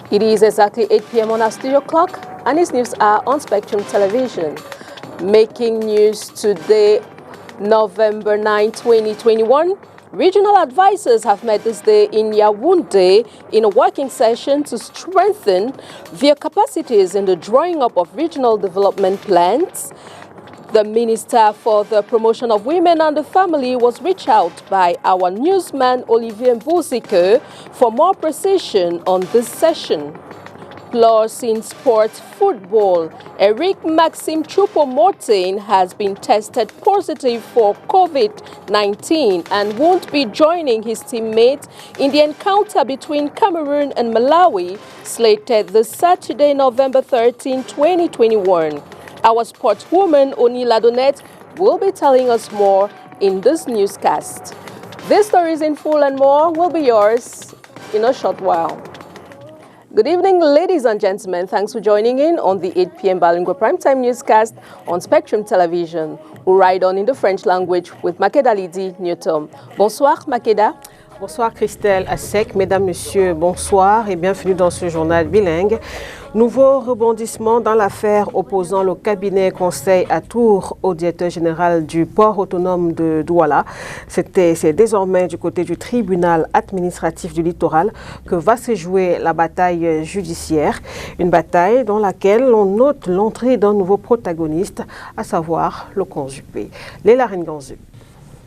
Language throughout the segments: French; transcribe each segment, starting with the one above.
It is exactly 8 p.m. on our studio clock, and these news are on Spectrum Television. Making news today, November 9, 2021. Regional advisors have met this day in Yaoundé in a working session to strengthen their capacities in the drawing up of regional development plans. The Minister for the Promotion of Women and the Family was reached out by our newsman Olivier Mbuzike for more precision on this session. Plus, in sports football, Eric Maxime Choupo-Moting has been tested positive for COVID-19 and won't be joining his teammates in the encounter between Cameroon and Malawi, slated this Saturday, November 13, 2021. Our sportswoman, Oni Ladonette, will be telling us more in this newscast. These stories in full and more will be yours in a short while. Good evening, ladies and gentlemen. Thanks for joining in on the 8 p.m. Bilingue Primetime Newscast on Spectrum Television. We'll ride on in the French language with Makeda Lydie Newton. Bonsoir, Makeda. Bonsoir Christelle Assec, mesdames, messieurs, bonsoir et bienvenue dans ce journal bilingue. Nouveau rebondissement dans l'affaire opposant le cabinet conseil à Tours au directeur général du port autonome de Douala. C'est désormais du côté du tribunal administratif du littoral que va se jouer la bataille judiciaire. Une bataille dans laquelle on note l'entrée d'un nouveau protagoniste, à savoir le consupé. Léla Renganzu.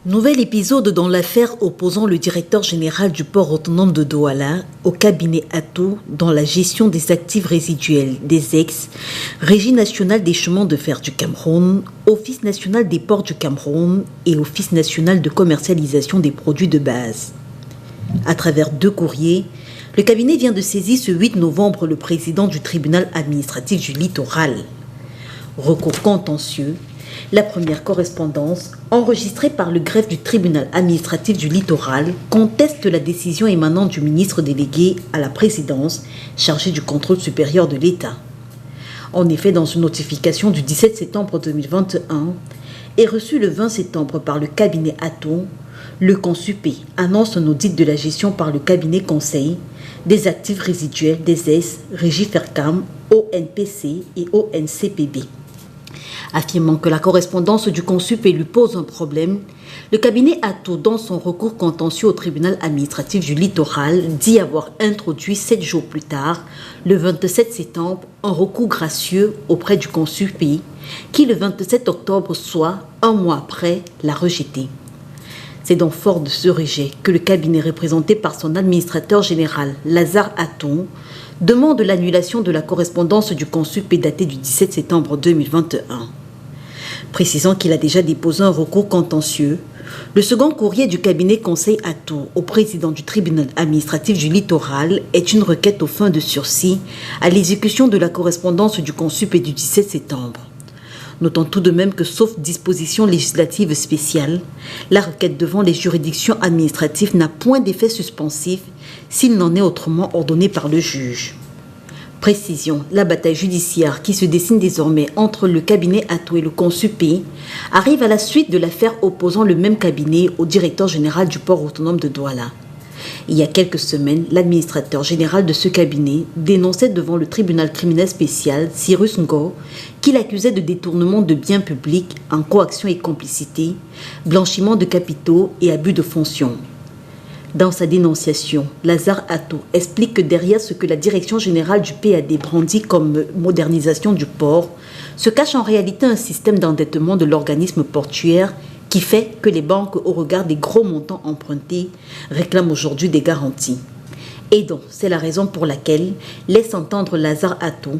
Nouvel épisode dans l'affaire opposant le directeur général du port autonome de Douala au cabinet Ato dans la gestion des actifs résiduels des ex, Régie nationale des chemins de fer du Cameroun, Office national des ports du Cameroun et Office national de commercialisation des produits de base. À travers 2 courriers, le cabinet vient de saisir ce 8 novembre le président du tribunal administratif du littoral. Recours contentieux. La première correspondance, enregistrée par le greffe du tribunal administratif du littoral, conteste la décision émanant du ministre délégué à la présidence, chargé du contrôle supérieur de l'État. En effet, dans une notification du 17 septembre 2021 et reçue le 20 septembre par le cabinet Aton, le consupé annonce un audit de la gestion par le cabinet conseil des actifs résiduels des S, Régie Fercam, ONPC et ONCPB. Affirmant que la correspondance du consupé lui pose un problème, le cabinet Ato, dans son recours contentieux au tribunal administratif du littoral, dit avoir introduit 7 jours plus tard, le 27 septembre, un recours gracieux auprès du consupé, qui le 27 octobre, soit un mois après, l'a rejeté. C'est donc fort de ce rejet que le cabinet représenté par son administrateur général, Lazare Aton, demande l'annulation de la correspondance du consupé datée du 17 septembre 2021. Précisant qu'il a déjà déposé un recours contentieux, le second courrier du cabinet conseil Ato au président du tribunal administratif du littoral est une requête aux fins de sursis à l'exécution de la correspondance du consupé du 17 septembre. Notons tout de même que, sauf disposition législative spéciale, la requête devant les juridictions administratives n'a point d'effet suspensif s'il n'en est autrement ordonné par le juge. Précision, la bataille judiciaire qui se dessine désormais entre le cabinet Ato et le consupé arrive à la suite de l'affaire opposant le même cabinet au directeur général du port autonome de Douala. Il y a quelques semaines, l'administrateur général de ce cabinet dénonçait devant le tribunal criminel spécial, Cyrus Ngo, qu'il accusait de détournement de biens publics en coaction et complicité, blanchiment de capitaux et abus de fonction. Dans sa dénonciation, Lazare Ato explique que derrière ce que la direction générale du PAD brandit comme modernisation du port, se cache en réalité un système d'endettement de l'organisme portuaire qui fait que les banques, au regard des gros montants empruntés, réclament aujourd'hui des garanties. Et donc, c'est la raison pour laquelle, laisse entendre Lazare Ato,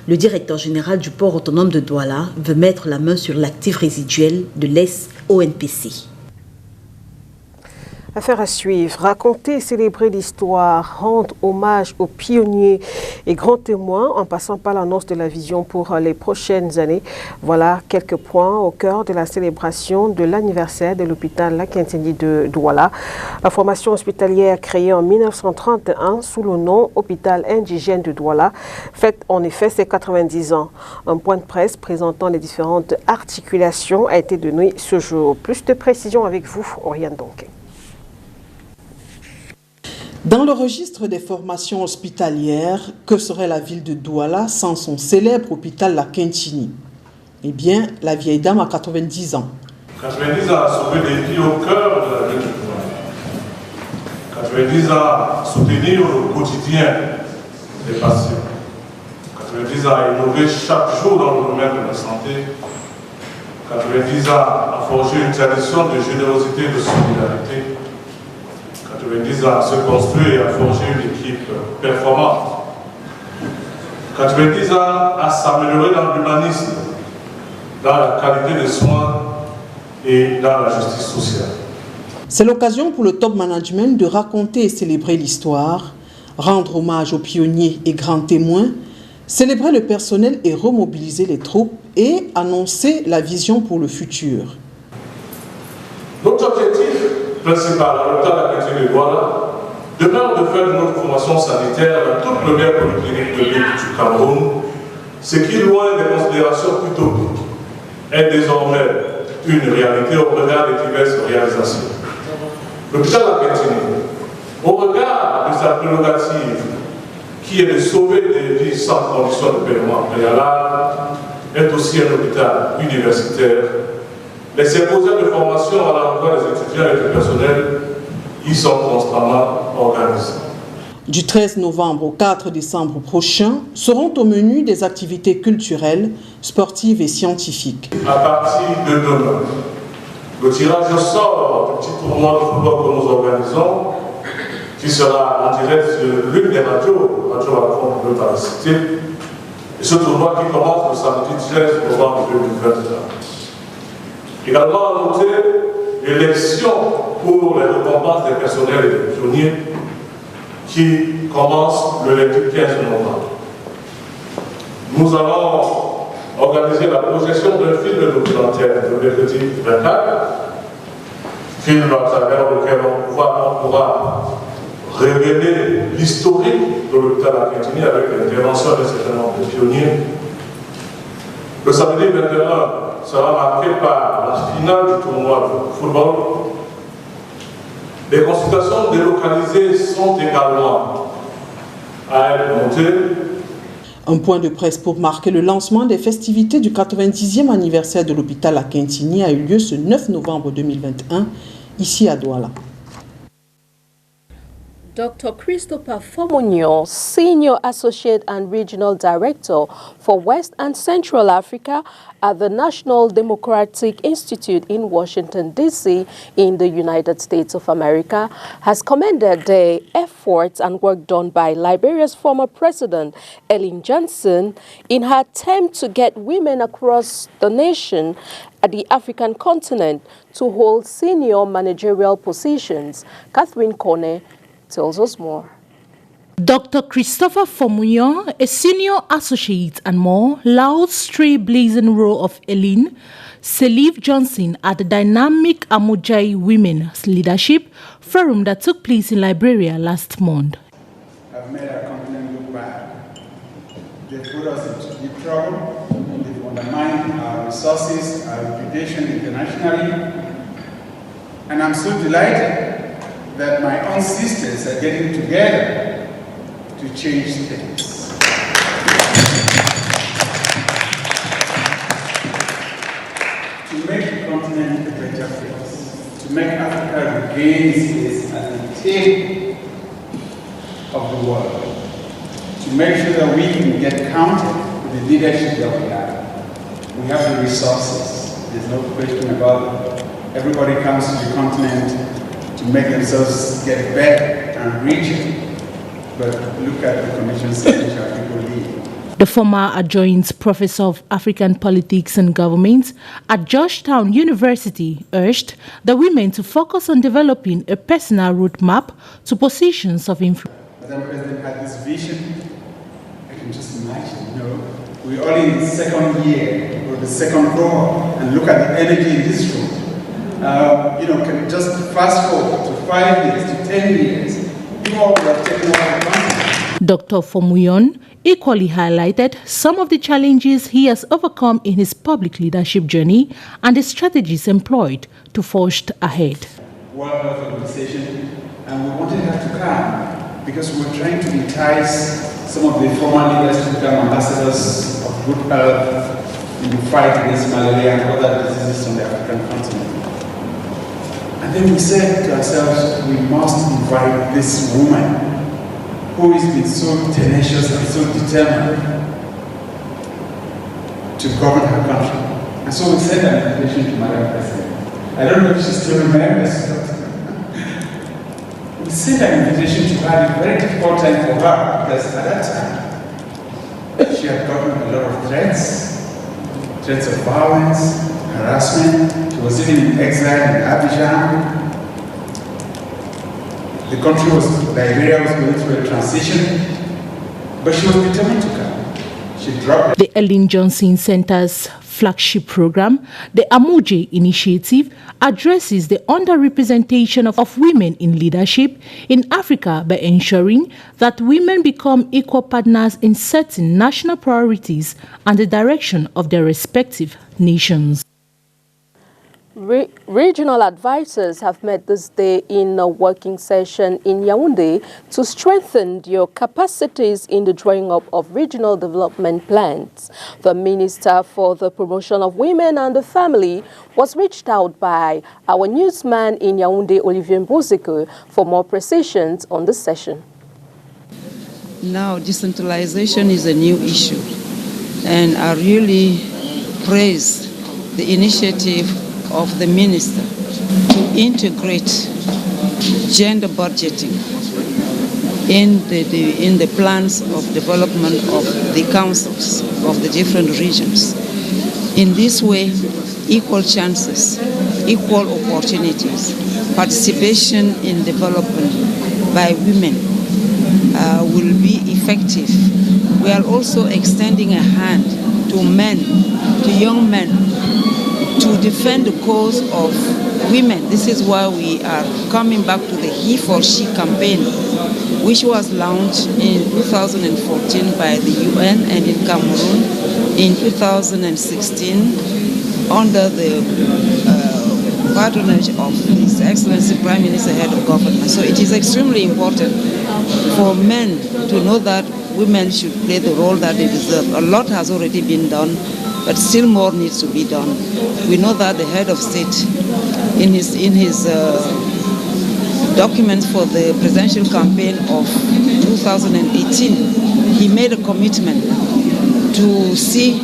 le directeur général du port autonome de Douala veut mettre la main sur l'actif résiduel de l'ONPC. Affaire à suivre, raconter et célébrer l'histoire, rendre hommage aux pionniers et grands témoins en passant par l'annonce de la vision pour les prochaines années. Voilà quelques points au cœur de la célébration de l'anniversaire de l'hôpital La Quintinie de Douala. La formation hospitalière créée en 1931 sous le nom Hôpital indigène de Douala fête en effet ses 90 ans. Un point de presse présentant les différentes articulations a été donné ce jour. Plus de précisions avec vous, Oriane donc. Dans le registre des formations hospitalières, que serait la ville de Douala sans son célèbre hôpital La Quintini? Eh bien, la vieille dame a 90 ans. 90 ans à sauver des vies au cœur de la ville de Douala. 90 ans à soutenir le quotidien des patients. 90 ans à innover chaque jour dans le domaine de la santé. 90 ans à forger une tradition de générosité et de solidarité. 90 ans à se construire et à forger une équipe performante. 90 ans à s'améliorer dans l'humanisme, dans la qualité des soins et dans la justice sociale. C'est l'occasion pour le top management de raconter et célébrer l'histoire, rendre hommage aux pionniers et grands témoins, célébrer le personnel et remobiliser les troupes et annoncer la vision pour le futur. Notre objectif principal à l'hôpital de la Quintini de Douala demeure de faire de notre formation sanitaire la toute première polyclinique publique du Cameroun, ce qui, loin des considérations utopiques, est désormais une réalité au regard des diverses réalisations. L'hôpital de la Quintini, au regard de sa prérogative, qui est de sauver des vies sans condition de paiement préalable, est aussi un hôpital universitaire. Les symposiums de formation à l'emploi des étudiants et du personnel y sont constamment organisés. Du 13 novembre au 4 décembre prochain seront au menu des activités culturelles, sportives et scientifiques. À partir de demain, le tirage au sort du petit tournoi de football que nous organisons, qui sera en direct sur l'une des radios, Radio Alphonse de la Cité, et ce tournoi qui commence le samedi 13 novembre 2021. Également à noter l'élection pour les récompenses des personnels et des pionniers qui commence le lundi 15 novembre. Nous allons organiser la projection d'un film documentaire le mercredi 24, film à travers lequel on pourra révéler l'historique de l'hôpital à Quintini avec l'intervention d'un certain nombre de pionniers. Le samedi 21 sera marqué par la finale du tournoi de football. Les consultations délocalisées sont également à être montées. Un point de presse pour marquer le lancement des festivités du 90e anniversaire de l'hôpital à Quintini a eu lieu ce 9 novembre 2021, ici à Douala. Dr. Christopher Fomunyo, Senior Associate and Regional Director for West and Central Africa at the National Democratic Institute in Washington, D.C. in the United States of America, has commended the efforts and work done by Liberia's former president, Ellen Johnson, in her attempt to get women across the nation at the African continent to hold senior managerial positions. Catherine Kone tells us more. Dr. Christopher Fomunyo, a senior associate and more, lauds trailblazing role of Ellen Selive Johnson at the dynamic Amujai Women's Leadership Forum that took place in Liberia last month. I've made our continent look bad. They've put us into deep trouble. They've undermined our resources, our reputation internationally. And I'm so delighted that my own sisters are getting together to change things. To make the continent a better place, to make Africa regain its place at the table of the world, to make sure that we can get counted with the leadership that we have. We have the resources, there's no question about it. Everybody comes to the continent to make themselves get better and richer. But look at the conditions in which our people live. The former adjoint professor of African politics and government at Georgetown University urged the women to focus on developing a personal roadmap to positions of influence. The president had this vision. I can just imagine, we're all in the second year or the second cohort, and look at the energy in this room. Can just fast forward to 5 years, to 10 years, you all have taken over the country. Dr. Fomunyo equally highlighted some of the challenges he has overcome in his public leadership journey and the strategies employed to forge ahead. World Health Organization, and we wanted her to come because we're trying to entice some of the former leaders to become ambassadors of good health in the fight against malaria and other diseases on the African continent. And then we said to ourselves, we must invite this woman who has been so tenacious and so determined to govern her country. And so we sent an invitation to Madam President. I don't know if she still remembers. We sent an invitation to her at a very difficult time for her, because at that time, she had gotten a lot of threats of violence, harassment. She was living in exile in Abidjan. The country Liberia was going through a transition, but she was determined to come. She dropped. The Ellen Johnson Center's flagship program, the Amuje Initiative, addresses the underrepresentation of women in leadership in Africa by ensuring that women become equal partners in setting national priorities and the direction of their respective nations. Regional advisors have met this day in a working session in Yaoundé to strengthen their capacities in the drawing up of regional development plans. The Minister for the Promotion of Women and the Family was reached out by our newsman in Yaoundé, Olivier Mbozeko, for more precisions on the session. Now, decentralization is a new issue, and I really praise the initiative of the minister to integrate gender budgeting in the plans of development of the councils of the different regions. In this way, equal chances, equal opportunities, participation in development by women will be effective. We are also extending a hand to men, to young men, to defend the cause of women. This is why we are coming back to the He for She campaign, which was launched in 2014 by the UN and in Cameroon in 2016 under the patronage of His Excellency Prime Minister, Head of Government. So it is extremely important for men to know that women should play the role that they deserve. A lot has already been done, but still more needs to be done. We know that the head of state, in his documents for the presidential campaign of 2018, he made a commitment to see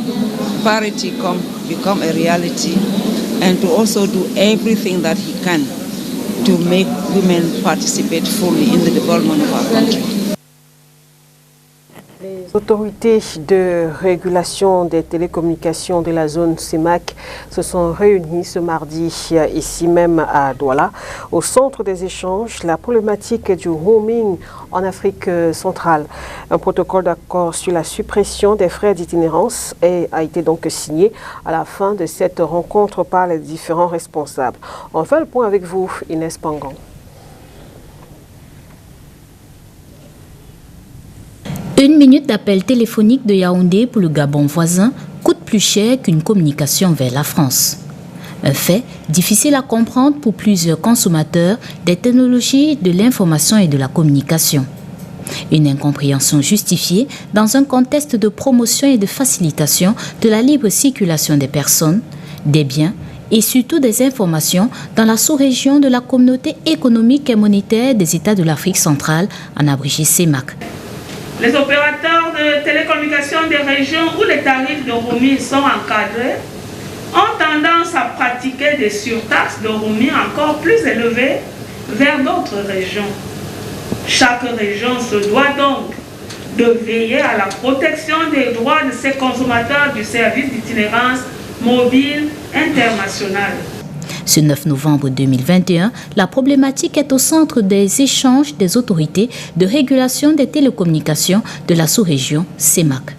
parity become a reality, and to also do everything that he can to make women participate fully in the development of our country. Les autorités de régulation des télécommunications de la zone CEMAC se sont réunies ce mardi ici même à Douala. Au centre des échanges, la problématique du roaming en Afrique centrale. Un protocole d'accord sur la suppression des frais d'itinérance a été donc signé à la fin de cette rencontre par les différents responsables. On fait le point avec vous, Inès Pangan. Une minute d'appel téléphonique de Yaoundé pour le Gabon voisin coûte plus cher qu'une communication vers la France. Un fait difficile à comprendre pour plusieurs consommateurs des technologies de l'information et de la communication. Une incompréhension justifiée dans un contexte de promotion et de facilitation de la libre circulation des personnes, des biens et surtout des informations dans la sous-région de la communauté économique et monétaire des États de l'Afrique centrale, en abrégé CEMAC. Les opérateurs de télécommunications des régions où les tarifs de roaming sont encadrés ont tendance à pratiquer des surtaxes de roaming encore plus élevées vers d'autres régions. Chaque région se doit donc de veiller à la protection des droits de ses consommateurs du service d'itinérance mobile international. Ce 9 novembre 2021, la problématique est au centre des échanges des autorités de régulation des télécommunications de la sous-région CEMAC.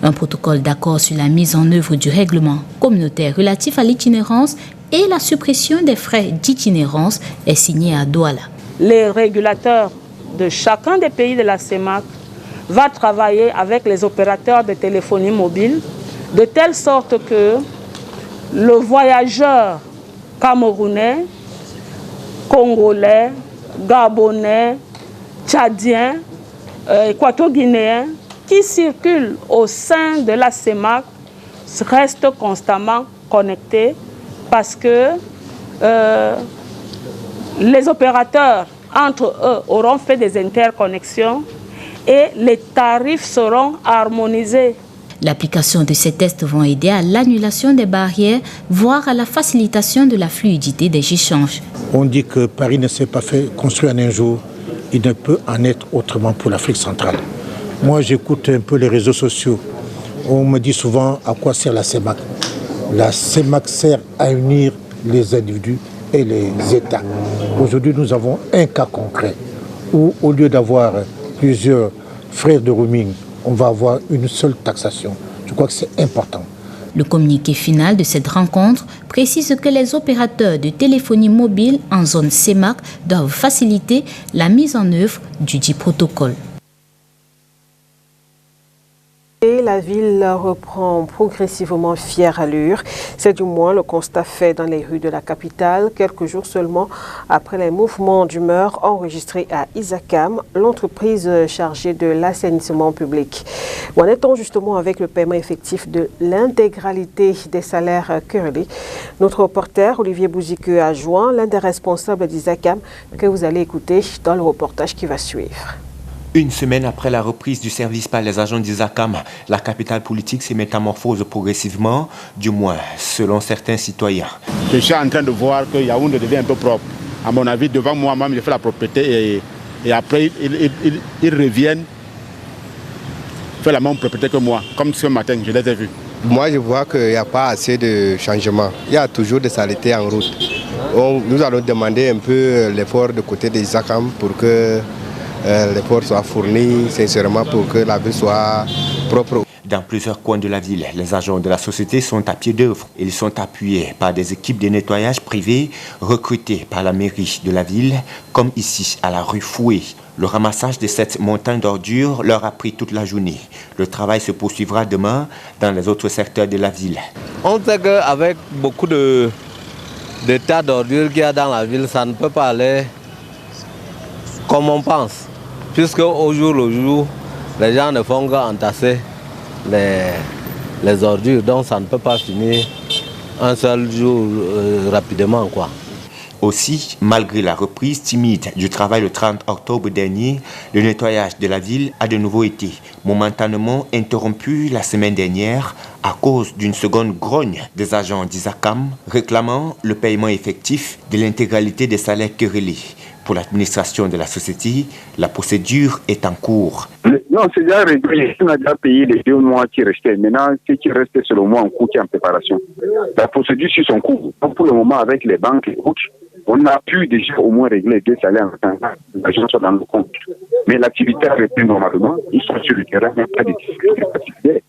Un protocole d'accord sur la mise en œuvre du règlement communautaire relatif à l'itinérance et la suppression des frais d'itinérance est signé à Douala. Les régulateurs de chacun des pays de la CEMAC vont travailler avec les opérateurs de téléphonie mobile de telle sorte que le voyageur camerounais, congolais, gabonais, tchadiens, équato-guinéens qui circulent au sein de la CEMAC restent constamment connectés parce que les opérateurs entre eux auront fait des interconnexions et les tarifs seront harmonisés. L'application de ces tests vont aider à l'annulation des barrières, voire à la facilitation de la fluidité des échanges. On dit que Paris ne s'est pas fait construire en un jour. Il ne peut en être autrement pour l'Afrique centrale. Moi, j'écoute un peu les réseaux sociaux. On me dit souvent à quoi sert la CEMAC. La CEMAC sert à unir les individus et les États. Aujourd'hui, nous avons un cas concret où, au lieu d'avoir plusieurs frais de roaming, on va avoir une seule taxation. Je crois que c'est important. Le communiqué final de cette rencontre précise que les opérateurs de téléphonie mobile en zone CEMAC doivent faciliter la mise en œuvre du dit protocole. Et la ville reprend progressivement fière allure. C'est du moins le constat fait dans les rues de la capitale, quelques jours seulement après les mouvements d'humeur enregistrés à Isakam, l'entreprise chargée de l'assainissement public. Où en est-on justement avec le paiement effectif de l'intégralité des salaires querellés? Notre reporter Olivier Bouziqueux a joint l'un des responsables d'Isakam que vous allez écouter dans le reportage qui va suivre. Une semaine après la reprise du service par les agents d'Isakam, la capitale politique se métamorphose progressivement, du moins selon certains citoyens. Je suis en train de voir que Yaoundé devient un peu propre. À mon avis, devant moi-même, j'ai fait la propreté et après, ils reviennent faire la même propreté que moi, comme ce matin, je les ai vus. Moi, je vois qu'il n'y a pas assez de changements. Il y a toujours des saletés en route. Nous allons demander un peu l'effort de côté d'Isakam pour que l'effort soit fourni sincèrement pour que la ville soit propre. Dans plusieurs coins de la ville, les agents de la société sont à pied d'œuvre. Ils sont appuyés par des équipes de nettoyage privées recrutées par la mairie de la ville, comme ici à la rue Fouet. Le ramassage de cette montagne d'ordures leur a pris toute la journée. Le travail se poursuivra demain dans les autres secteurs de la ville. On sait qu'avec beaucoup de tas d'ordures qu'il y a dans la ville, ça ne peut pas aller comme on pense. Puisque au jour le jour, les gens ne font qu'entasser les ordures, donc ça ne peut pas finir un seul jour rapidement, quoi. Aussi, malgré la reprise timide du travail le 30 octobre dernier, le nettoyage de la ville a de nouveau été momentanément interrompu la semaine dernière à cause d'une seconde grogne des agents d'Isakam réclamant le paiement effectif de l'intégralité des salaires querellés. Pour l'administration de la société, la procédure est en cours. Non, c'est déjà réglé. On a déjà payé les 2 mois qui restaient. Maintenant, ce qui reste, c'est le mois en cours qui est en préparation. La procédure suit son cours. Donc, pour le moment, avec les banques et autres, on a pu déjà au moins régler les 2 salaires en temps. Les gens sont dans le compte. Mais l'activité a repris normalement. Ils sont sur le terrain, il n'y a pas de difficultés particulières.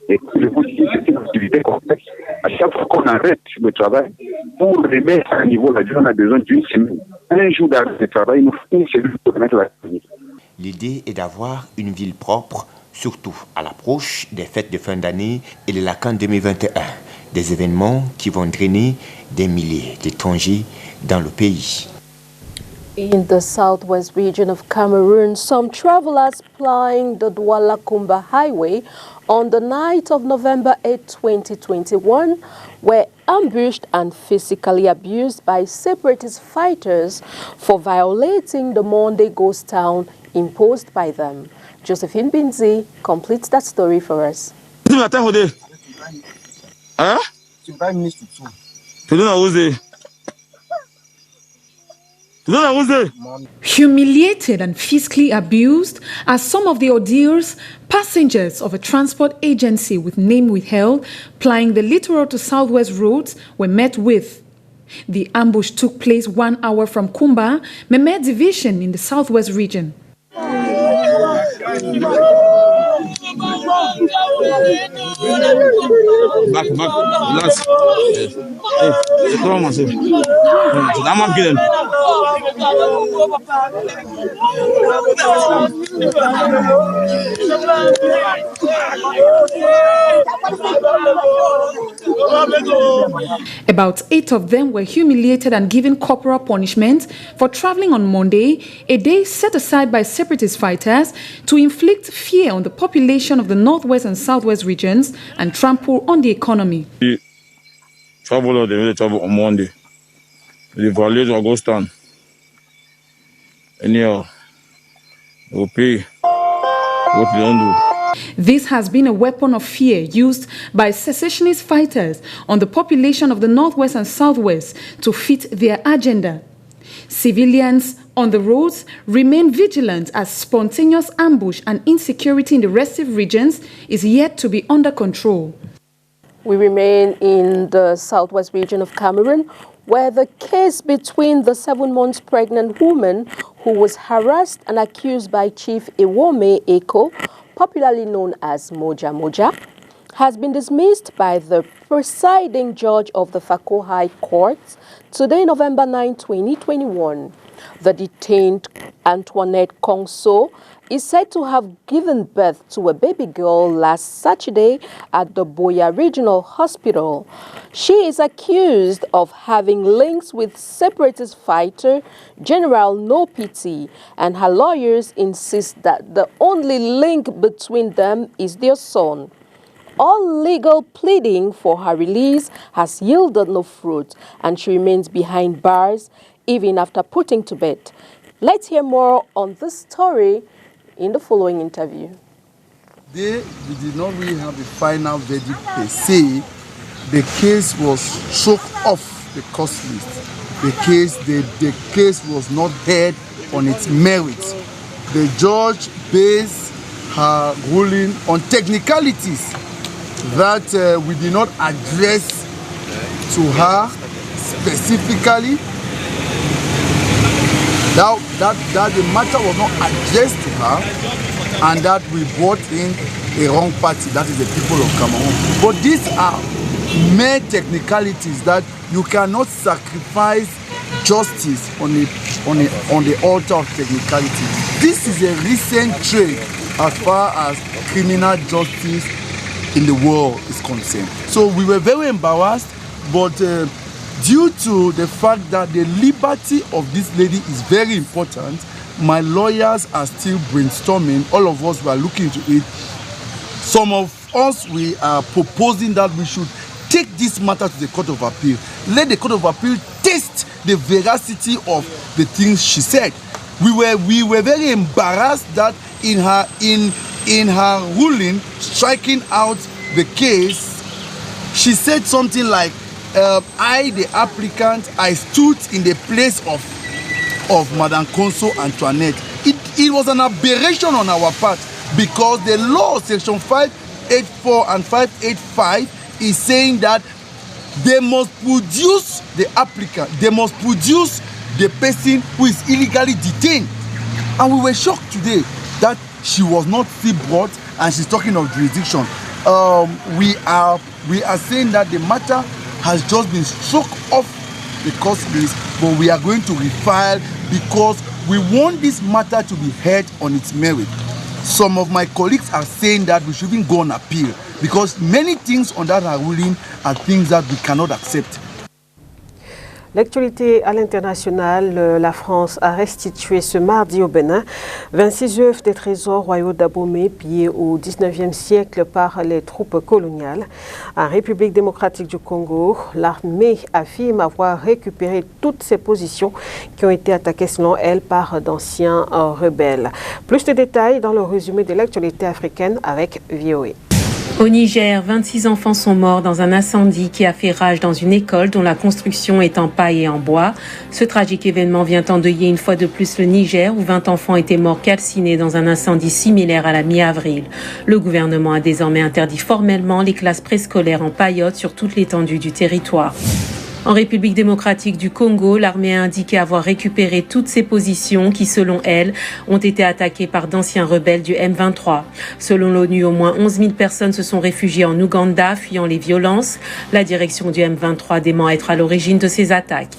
Et je vous dis, c'est une activité complexe. À chaque fois qu'on arrête le travail, pour remettre à niveau la vie, on a besoin d'une semaine. Un jour d'arrêt de travail, il nous faut une semaine pour remettre la vie. L'idée est d'avoir une ville propre, surtout à l'approche des fêtes de fin d'année et de la CAN 2021. Des événements qui vont drainer des milliers d'étrangers dans le pays. In the southwest region of Cameroon, some travelers plying the Douala-Kumba highway on the night of November 8, 2021 were ambushed and physically abused by separatist fighters for violating the Monday ghost town imposed by them. Josephine Binzi completes that story for us. Humiliated and physically abused are some of the ordeals passengers of a transport agency with name withheld plying the littoral to southwest roads were met with. The ambush took place 1 hour from Kumba, Meme Division in the southwest region. Back, last. Yes. Hey, come on, sir. So that man kill him. About 8 of them were humiliated and given corporal punishment for traveling on Monday, a day set aside by separatist fighters to inflict fear on the population of the northwest and southwest regions and trample on the economy. They travel on Monday. The violate will go stand. Anyhow, they will pay what they don't do. This has been a weapon of fear used by secessionist fighters on the population of the northwest and southwest to fit their agenda. Civilians on the roads remain vigilant as spontaneous ambush and insecurity in the restive regions is yet to be under control. We remain in the southwest region of Cameroon, where the case between the 7 months pregnant woman who was harassed and accused by Chief Iwome Eko, popularly known as Moja Moja, has been dismissed by the presiding judge of the Fako High Court today, November 9, 2021. The detained Antoinette Kongso is said to have given birth to a baby girl last Saturday at the Boya Regional Hospital. She is accused of having links with separatist fighter General No Pity, and her lawyers insist that the only link between them is their son. All legal pleading for her release has yielded no fruit, and she remains behind bars even after putting to bed. Let's hear more on this story in the following interview. We did not really have a final verdict per se. The case was struck off the court list. The case was not heard on its merits. The judge based her ruling on technicalities that we did not address to her specifically. That the matter was not addressed to her, and that we brought in a wrong party, that is the people of Cameroon. But these are mere technicalities that you cannot sacrifice justice on the altar of technicality. This is a recent trend as far as criminal justice in the world is concerned. So we were very embarrassed, but due to the fact that the liberty of this lady is very important, my lawyers are still brainstorming. All of us were looking into it. Some of us, we are proposing that we should take this matter to the Court of Appeal. Let the Court of Appeal test the veracity of the things she said. We were very embarrassed that in her ruling, striking out the case, she said something like, I, the applicant, I stood in the place of Madame Konso Antoinette. It was an aberration on our part, because the law, section 584 and 585, is saying that they must produce the applicant, they must produce the person who is illegally detained. And we were shocked today that she was not still brought, and she's talking of jurisdiction. We are saying that the matter has just been struck off the court list, but we are going to refile because we want this matter to be heard on its merit. Some of my colleagues are saying that we should even go on appeal, because many things on that ruling are things that we cannot accept. L'actualité à l'international, la France a restitué ce mardi au Bénin 26 œuvres des trésors royaux d'Abomey pillés au XIXe siècle par les troupes coloniales. En République démocratique du Congo, l'armée affirme avoir récupéré toutes ces positions qui ont été attaquées selon elle par d'anciens rebelles. Plus de détails dans le résumé de l'actualité africaine avec VOA. Au Niger, 26 enfants sont morts dans un incendie qui a fait rage dans une école dont la construction est en paille et en bois. Ce tragique événement vient endeuiller une fois de plus le Niger, où 20 enfants étaient morts calcinés dans un incendie similaire à la mi-avril. Le gouvernement a désormais interdit formellement les classes préscolaires en paillotte sur toute l'étendue du territoire. En République démocratique du Congo, l'armée a indiqué avoir récupéré toutes ses positions qui, selon elle, ont été attaquées par d'anciens rebelles du M23. Selon l'ONU, au moins 11 000 personnes se sont réfugiées en Ouganda, fuyant les violences. La direction du M23 dément être à l'origine de ces attaques.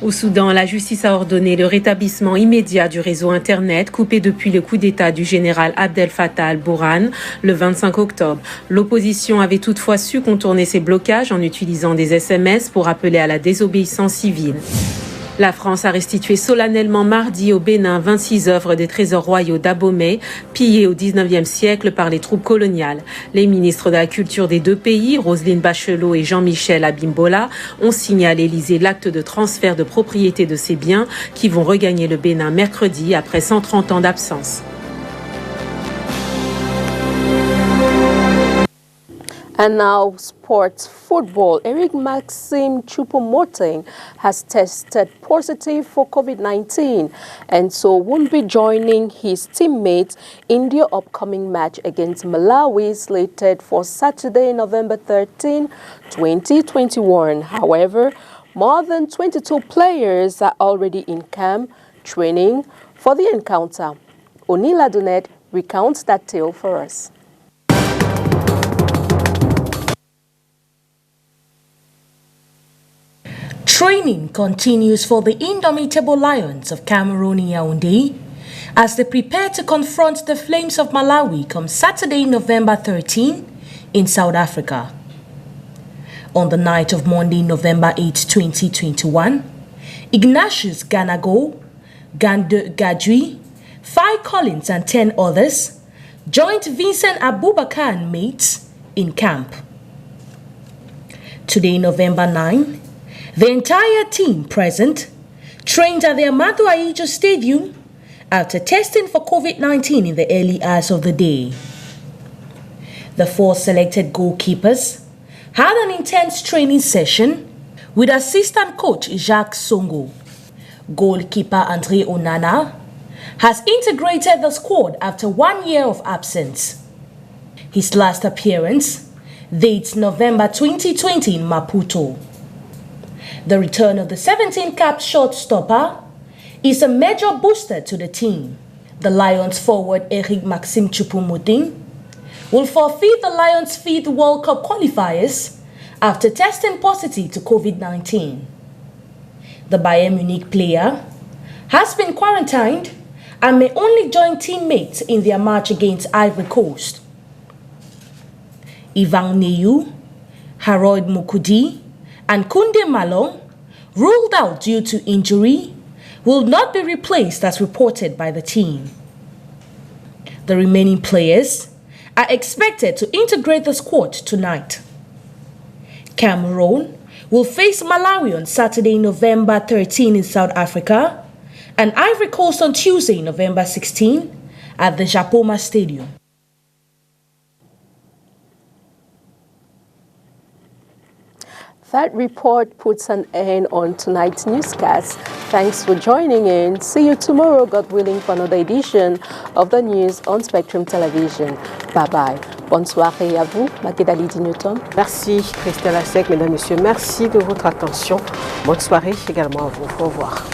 Au Soudan, la justice a ordonné le rétablissement immédiat du réseau Internet coupé depuis le coup d'État du général Abdel Fattah al-Burhan le 25 octobre. L'opposition avait toutefois su contourner ces blocages en utilisant des SMS pour appeler à la désobéissance civile. La France a restitué solennellement mardi au Bénin 26 œuvres des trésors royaux d'Abomey, pillées au 19e siècle par les troupes coloniales. Les ministres de la Culture des deux pays, Roselyne Bachelot et Jean-Michel Abimbola, ont signé à l'Élysée l'acte de transfert de propriété de ces biens qui vont regagner le Bénin mercredi après 130 ans d'absence. And now sports football. Eric Maxime Choupo-Moting has tested positive for COVID-19 and so won't be joining his teammates in their upcoming match against Malawi slated for Saturday, November 13, 2021. However, more than 22 players are already in camp training for the encounter. Onila Dunet recounts that tale for us. Training continues for the indomitable Lions of Cameroon in Yaoundé as they prepare to confront the Flames of Malawi come Saturday, November 13 in South Africa. On the night of Monday, November 8, 2021, Ignatius Ganago, Gande Gadri, Fai Collins and 10 others joined Vincent Abubakar and mates in camp. Today, November 9, the entire team present trained at the Amadou Ahidjo Stadium after testing for COVID-19 in the early hours of the day. The 4 selected goalkeepers had an intense training session with assistant coach Jacques Songo. Goalkeeper Andre Onana has integrated the squad after 1 year of absence. His last appearance dates November 2020 in Maputo. The return of the 17-capped shortstopper is a major booster to the team. The Lions forward Eric Maxime Choupo-Moting will forfeit the Lions' 5th World Cup qualifiers after testing positive to COVID-19. The Bayern Munich player has been quarantined and may only join teammates in their match against Ivory Coast. Ivan Neyu, Harold Mukudi, and Kunde Malong, ruled out due to injury, will not be replaced as reported by the team. The remaining players are expected to integrate the squad tonight. Cameroon will face Malawi on Saturday, November 13 in South Africa, and Ivory Coast on Tuesday, November 16 at the Japoma Stadium. That report puts an end on tonight's newscast. Thanks for joining in. See you tomorrow, God willing, for another edition of the news on Spectrum Television. Bye-bye. Bonne soirée à vous, Makedali Newton. Merci, Christelle Asek, mesdames, messieurs. Merci de votre attention. Bonne soirée également à vous. Au revoir.